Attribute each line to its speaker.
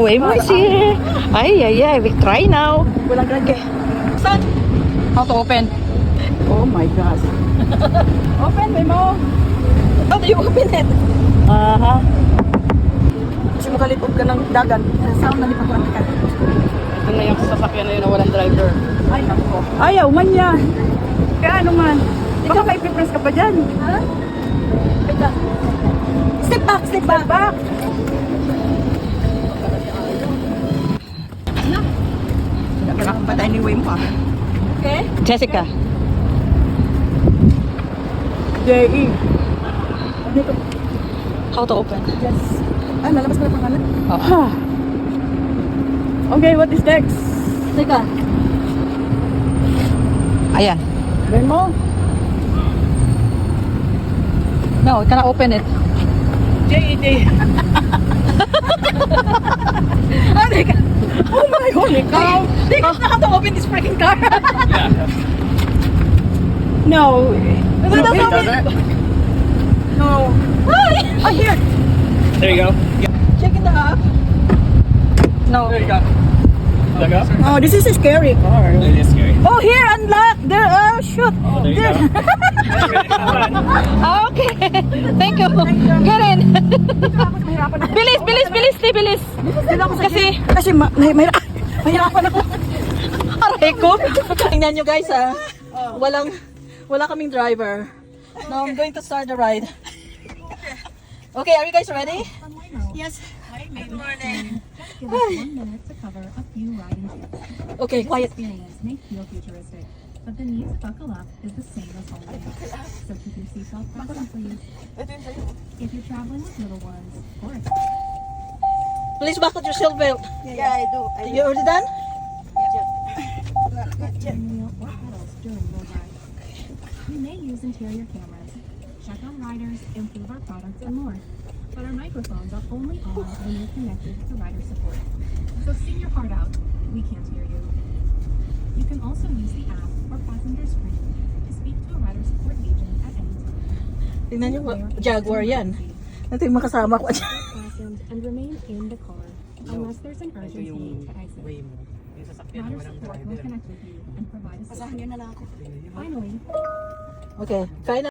Speaker 1: Waymo is here. Ay, we try now.
Speaker 2: Walang grade. Saan?
Speaker 1: How to open?
Speaker 2: Oh my gosh. Open, Waymo.
Speaker 1: How do you open it?
Speaker 2: Aha. Kasi makalipog ka ng dagan. Saan nalipag ka?
Speaker 1: Ito na yung sasakyan na yun na walang driver.
Speaker 2: Ay, ako. Ayaw man yan. Kaya ano man. Baka may preference ka pa dyan. Ha? Step back, step back. Step back. Nakapatay ni Waymo ah.
Speaker 1: Okay. Jessica.
Speaker 2: J.E. Dito.
Speaker 1: How to open?
Speaker 2: Yes. Ah, lalabas ko na pangalan?
Speaker 1: Oh.
Speaker 2: Okay, what is next?
Speaker 1: Teka. Ayan.
Speaker 2: Waymo?
Speaker 1: No, cannot open it.
Speaker 2: J.E. Oh my God. Oh my holy cow. They don't know how to open this freaking car. No. No, no, no. No. Oh, here.
Speaker 3: There you go.
Speaker 2: Check it out.
Speaker 1: No.
Speaker 3: There you go. There you go.
Speaker 2: Oh, this is a scary car.
Speaker 3: It is scary.
Speaker 2: Oh, here, unlock. There, oh, shoot.
Speaker 3: Oh, there you
Speaker 2: There.
Speaker 3: go.
Speaker 1: Okay. Thank you. Get in. Bilis, bilis, bilis, bilis.
Speaker 2: Kasi mahirapan ako.
Speaker 1: Aray ko. Tingnan nyo guys ah. Wala kaming driver. Now I'm going to start the ride. Okay, are you guys ready?
Speaker 2: Yes. Good morning.
Speaker 4: Give us 1 minute to cover a few riding tips.
Speaker 1: Okay, quiet.
Speaker 4: Experience may feel futuristic, but the need to buckle up is the same as always. So keep your seatbelt fastened, please. If you're traveling with little ones, or
Speaker 1: Please buckle your seatbelt.
Speaker 2: Yeah, I do.
Speaker 1: You already done?
Speaker 4: steering wheel or pedals during your ride. We may use interior cameras, check on riders, improve our products, and more. But our microphones are only on when you're connected to rider support. So sing your heart out. We can't hear you. You can also use the app or passenger screen to speak to a rider support agent at any time.
Speaker 1: Tingnan nyo, Jaguar yan. Ito yung makasama ko.
Speaker 4: Fastened and remain in the car unless there's an urgency to exit. Rider support will connect with you and provide assistance. Finally,
Speaker 1: Okay, try na.